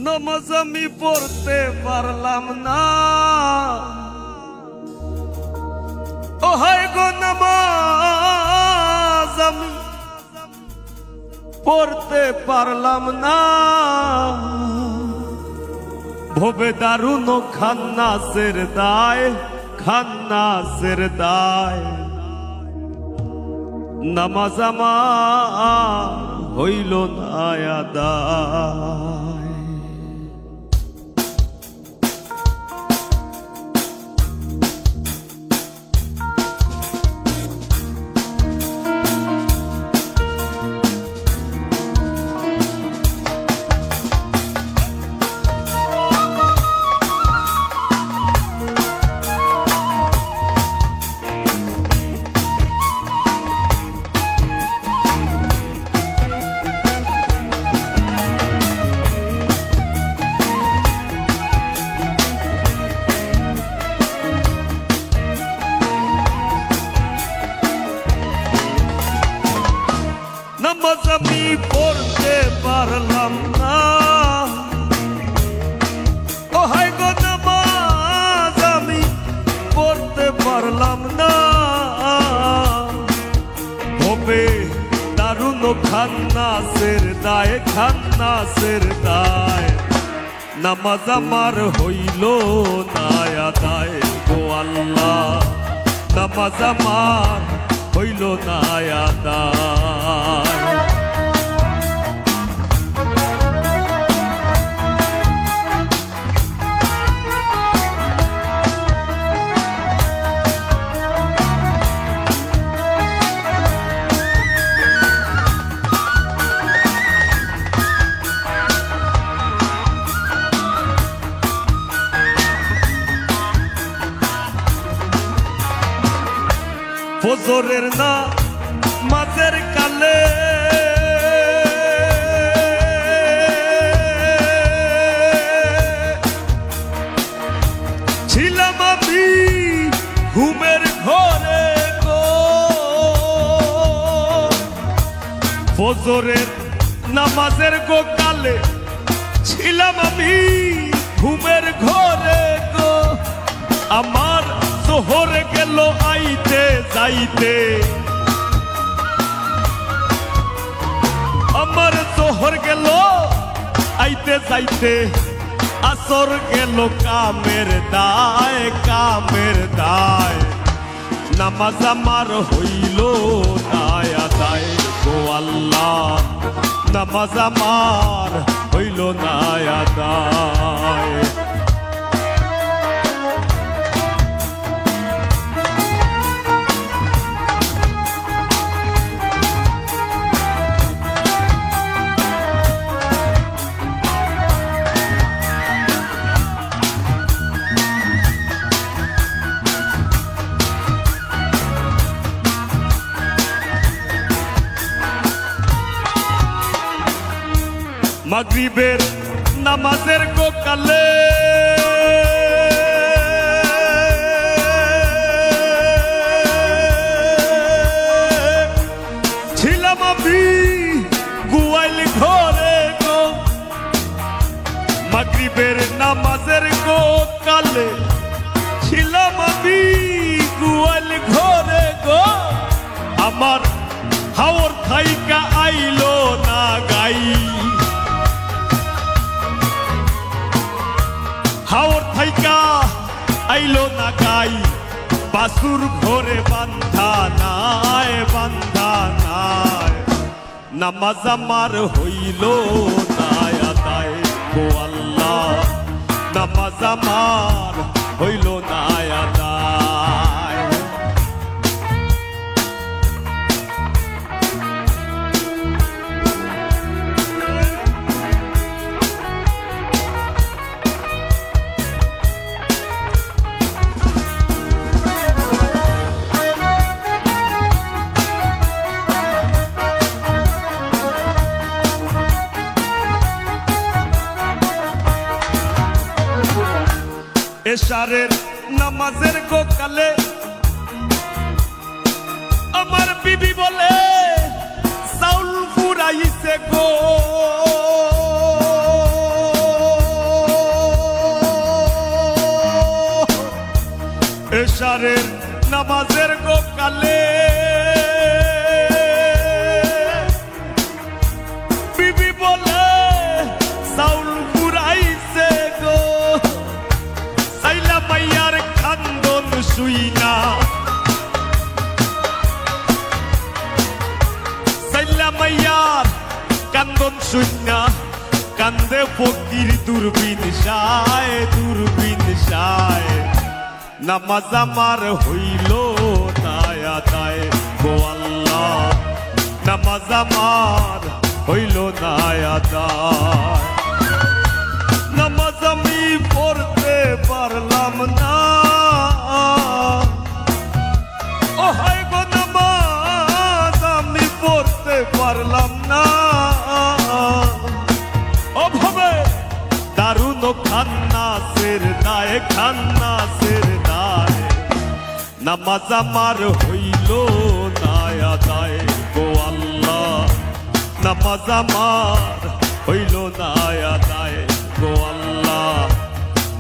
নামাজ আমি পড়তে পারলাম না, ও হায় গো নামাজ আমি পড়তে পারলাম না। ভবে দারুণ খান্নাসের দায়, খান্নাসের দায়। নামাজ আমার হইল না আদায়। নামাজ আমি পড়তে পারলাম না, ও হায় গো নামাজ আমি পড়তে পারলাম না। হবে দারুণ খান্নাসের দায়, খান্নাসের দায়। নামাজ আমার হইল না আদায় গো আল্লাহ, নামাজ আমার হইল না আদায়। ফজরের না মাঝের কালে ছিলাম আমি ঘুমের ঘরে গো। ফজরের নামাজের গো কালে ছিলাম আমি ঘুমের ঘরে গো। আমার জোহর গেল আইতে যাইতে, আমার জোহর গেল আইতে যাইতে। আসর গেল কামের দায়, কামের দায়। নামাজ আমার হইল না আদায় গো আল্লাহ, নামাজ আমার হইল না আদায়। মাগরিবের নামাজের গো কালে ছিলাম আমি গুয়াইল ঘরে গো। মাগরিবের নামাজের গো কালে ছিলাম আমি গুয়াইল ঘরে গো। আমার হাওর থাইকা আইলো না গাই, হাওর থাইকা আইলো না গাই। বাসুর ঘরে বান্ধা নাই, বান্ধা নাই। নামাজ আমার হইল না আদায় গো আল্লাহ, নামাজ আমার হইল না আদায়। এশারের নামাজের গো কালে আমার বিবি বলে চাউল ফুরাইছে গো। বলে চাউল কুড়াইছে গো সাইলা মাইয়ার কান্দন শুই না সাইলা মাইয়ার কান্দন শুই না কান্দে ফকির দূরবীন সায় নামাজ আমার হইল না আদায় গো আল্লাহ নামাজ আমার হইল না আদায় নামাজ আমি পড়তে পারলাম না ও হায় গো নামাজ আমি পড়তে পারলাম না ও ভাবে দারুণ খান্নাসের দায় নামাজ আমার হইল না আদায় গো আল্লাহ নামাজ আমার হইল না আদায় গো আল্লাহ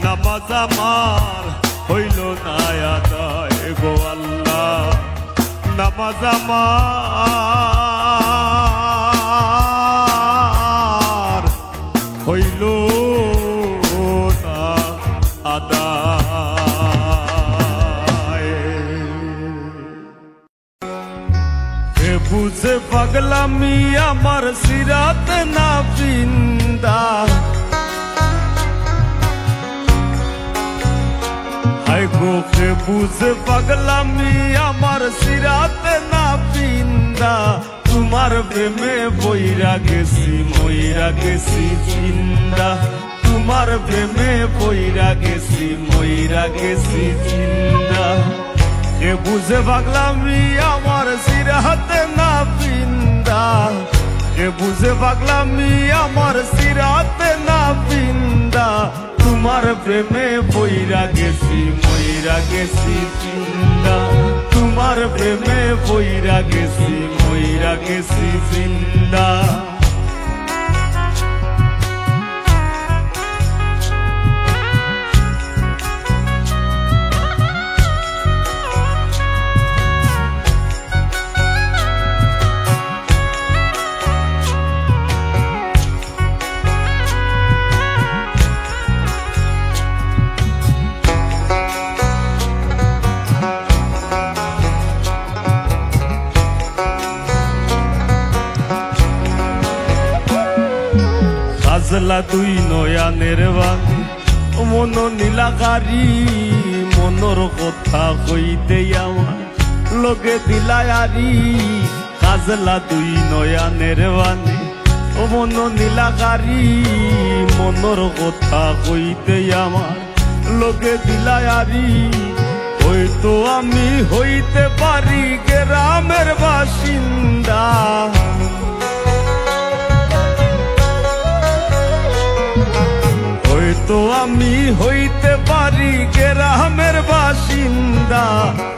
নামাজ আমার হইল না আদায় গো আল্লাহ নামাজ আমার হইল না আদায় বুঝে পাগলামি আমার সিরাত না পিন্দা হায় গো বুঝে পাগলামি আমার সিরাত না পিন্দা তোমার প্রেমে বইরা গেছি মইরা গেছি জিন্দা তোমার প্রেমে বইরা গেছি মইরা গেছি জিন্দা এ বুঝে পাগলামি আমার সিরাতে না পিন্দা এ বুঝে পাগলামি আমার সিরাতে না পিন্দা তোমার প্রেমে বইরা গেছি মইরা গেছি জিন্দা তোমার প্রেমে বইরা গেছি মইরা গেছি জিন্দা সাজলা দুই নয়ানের বাণী মন নীলাকারী মনর কথা কইতে আমার লগে দিলায়ারি সাজলা দুই নয়ানের বাণী মন নীলাকারী মনর কথা কইতে আমার লগে দিলায়ারি হয়তো আমি হইতে পারি গ্রামের বাসিন্দা তো আমি হইতে পারি গ্রামের বাসিন্দা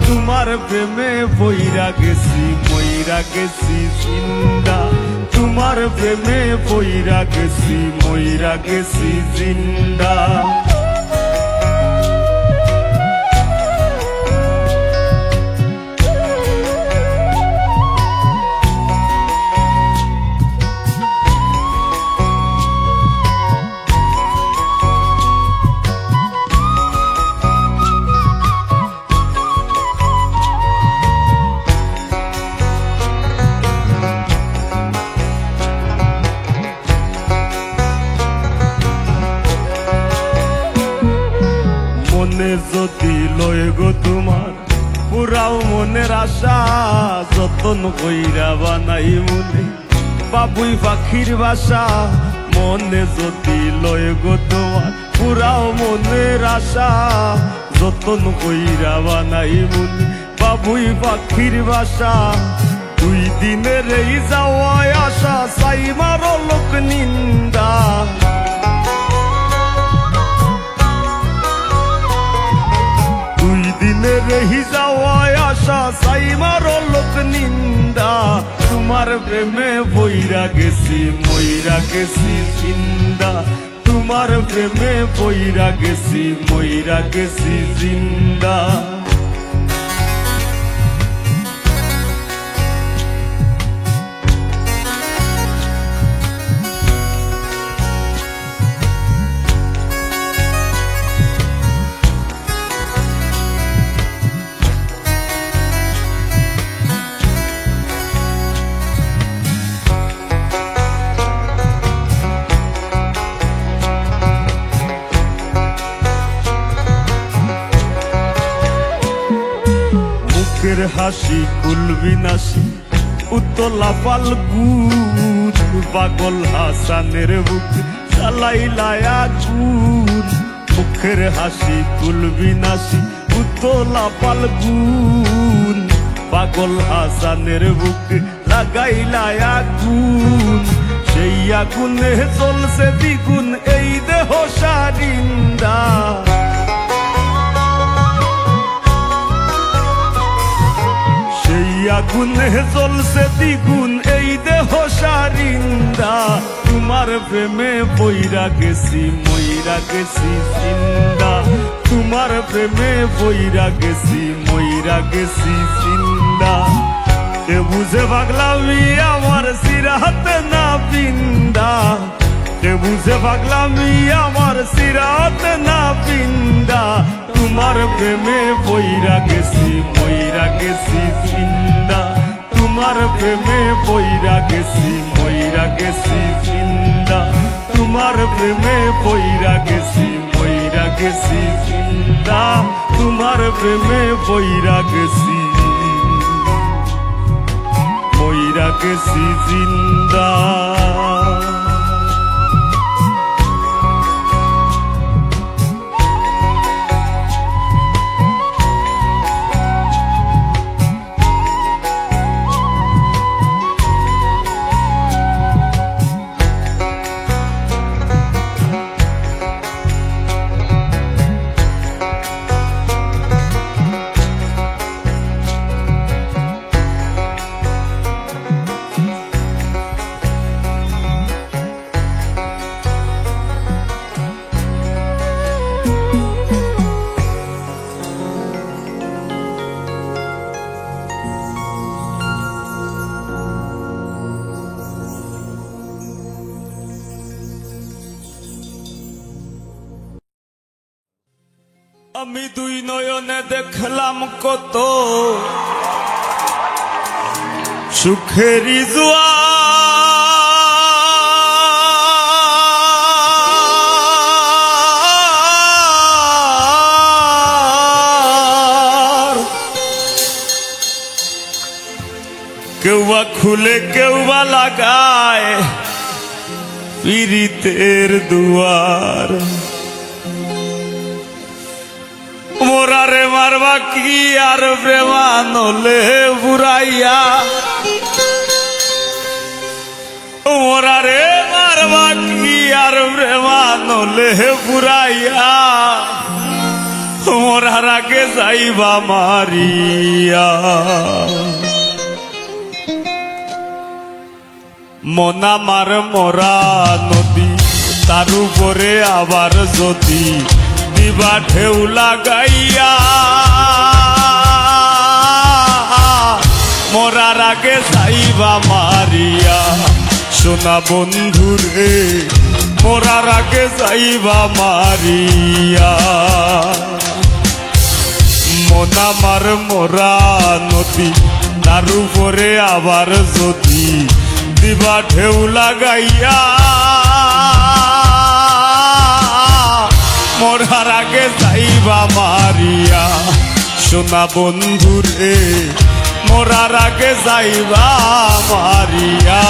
তোমার প্রেমে বইরা গেছি মইরা গেছি জিন্দা তোমার প্রেমে বইরা গেছি মইরা গেছি জিন্দা মনে যদি লয় গো তোমার পুরাও মনের আশা যতন কইরা বানাই মনে বাবুই পাখির বাসা মনে যদি লয় গো তোমার পুরাও মনের আশা যতন কইরা বানাই মনে বাবুই পাখির বাসা দুই দিনের এই যাওয়া আশা সাই মারো লোক নিন্দা দিনের রহি যাওয়া আশা সাই মারো লোক নিন্দা তোমার প্রেমে বইরা গেছি মইরা গেছি জিন্দা তোমার প্রেমে বইরা গেছি মইরা গেছি জিন্দা মুখের হাসি কুল বিনাশী উতলা ফাল্গুন পাগল হাসানের বুক জ্বালাইলা আগুন মুখের হাসি কুল বিনাশী উতলা ফাল্গুন পাগল হাসানের বুক লাগাইলা আগুন সেই আগুনে জ্বলছে দ্বিগুণ এই দেহ সারিন্দা সেই আগুনে জ্বলছে দ্বিগুণ এই দেহ সারিন্দা তোমার প্রেমে বইরা গেছি মইরা গেছি জিন্দা তোমার প্রেমে বইরা গেছি মইরা গেছি জিন্দা এ বুঝে পাগলামি আমার সিরাতে না বিন্দা এ বুঝে পাগলামি আমার সিরাতে না বিন্দা তোমার প্রেমে বইরা গেছি মইরা গেছি জিন্দা তোমার প্রেমে বইরা গেছি মইরা গেছি জিন্দা তোমার প্রেমে বইরা গেছি মইরা গেছি জিন্দা তোমার প্রেমে বইরা গেছি মইরা গেছি জিন্দা আমি দুই নয়নে দেখলাম কত সুখেরি জোয়ার কেউ বা খুলে কেউ বা লাগায় পীড়িতের দুয়ার মোরারে মারবা কি আর প্রেমানলে বুড়াইয়া মোরারে মারবা কি আর প্রেমানলে বুড়াইয়া মোরার আগে যাইবা মারিয়া মনা মার মোরা নদী তার উপরে আবার যদি দিবা ঢেউ লাগাইয়া মোরার আগে যাইবা মারিয়া সোনা বন্ধুরে মোরার আগে যাইবা মারিয়া মনা মার মোরা নদী তার উপরে আবার যদি দিবা ঢেউ লাগাইয়া মোরার আগে যাইবা মারিয়া সোনা বন্ধুরে মোরার আগে যাইবা মারিয়া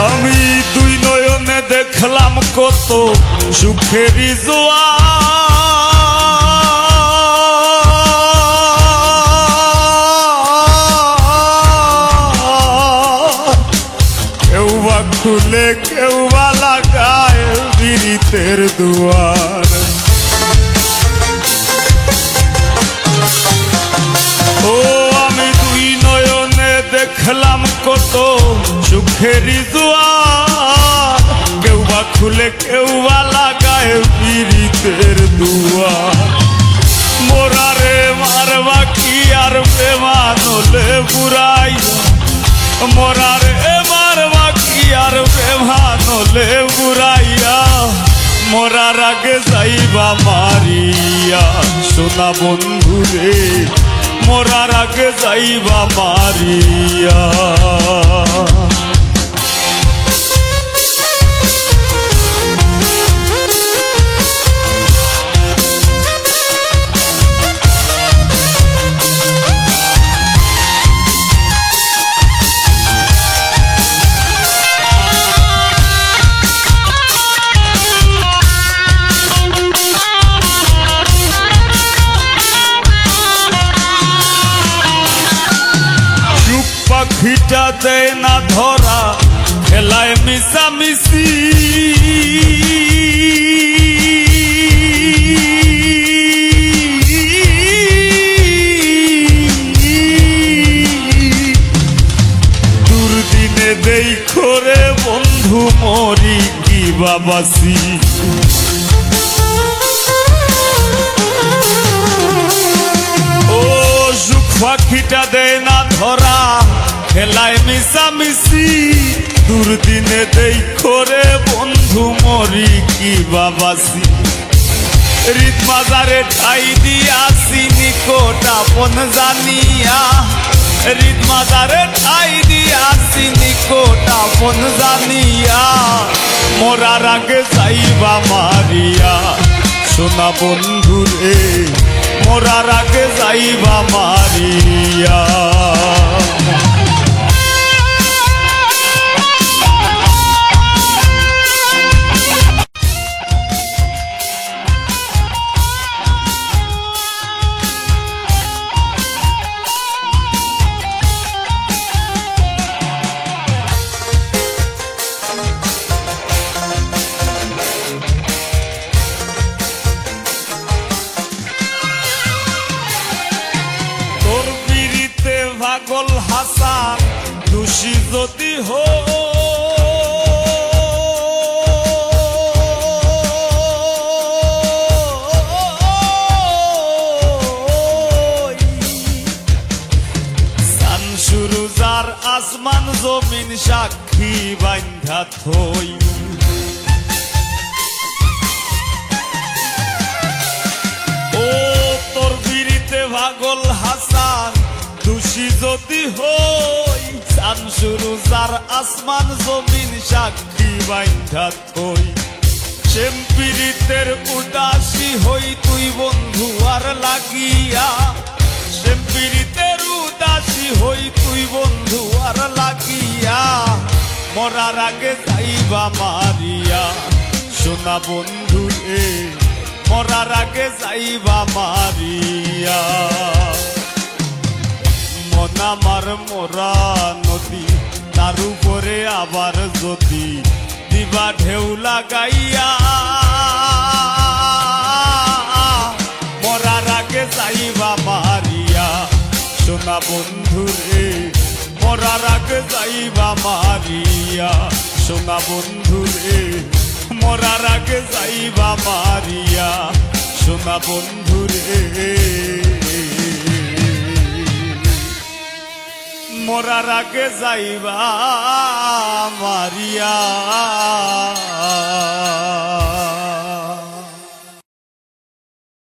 আমি দুই নয়নে দেখলাম কত সুখেরি জোয়ার কেউ বা খুলে কেউ বা লাগায় পীড়িতের দুয়ার ও আমি দুই নয়নে দেখলাম কত সুখেরি জোয়ার কেউ বা খুলে কেউ বা লাগায় পীড়িতের দুয়ার মরার এবার বাকি আর বেভানলে বুড়াইয়া মরার আগে যাইবা মারিয়া সোনা বন্ধু রে মরার আগে যাইবা মারিয়া পাখিটা দেয় না ধরা খেলায় মিশামিশি দুর্দিনে দেই করে বন্ধু মরি কি বাবাসি পাখিটা দেয় না ধরা খেলায় মিশামিশি দুর্দিনে দেই করে বন্ধু মরি কি বাবাসি রিত মাজারে ঠাই দিয়াছি নিকট আপন জানিয়া রিত মাজারে ঠাই দিয়াছি নিকট আপন জানিয়া মরার আগে যাইবা মারিয়া সোনা বন্ধু রে মরার আগে যাইবা মারিয়া পাগল হাসান দোষী যদি সান সুরুজার আসমান জমিন সাক্ষী বান্ধা থই ও তোর বিরিতে পাগল হাসান দোষী যদি হই চান সুরুজার আসমান জমিন সাক্ষী বান্ধা থই সেম পীড়িতের উদাসী হই তুই বন্ধু আর লাগিয়া সেম পীড়িতের উদাসী হই তুই বন্ধু আর লাগিয়া মরার আগে যাইবা মারিয়া সোনা বন্ধু রে মরার আগে যাইবা মারিয়া মন আমার মোরা নদী তার উপরে আবার যদি দিবা ঢেউ লাগাইয়া মরার আগে যাইবা মারিয়া সোনা বন্ধু রে মরার আগে যাইবা মারিয়া সোনা বন্ধু রে মরার আগে যাইবা মারিয়া সোনা বন্ধু রে মরার আগে যাইবা মারিয়া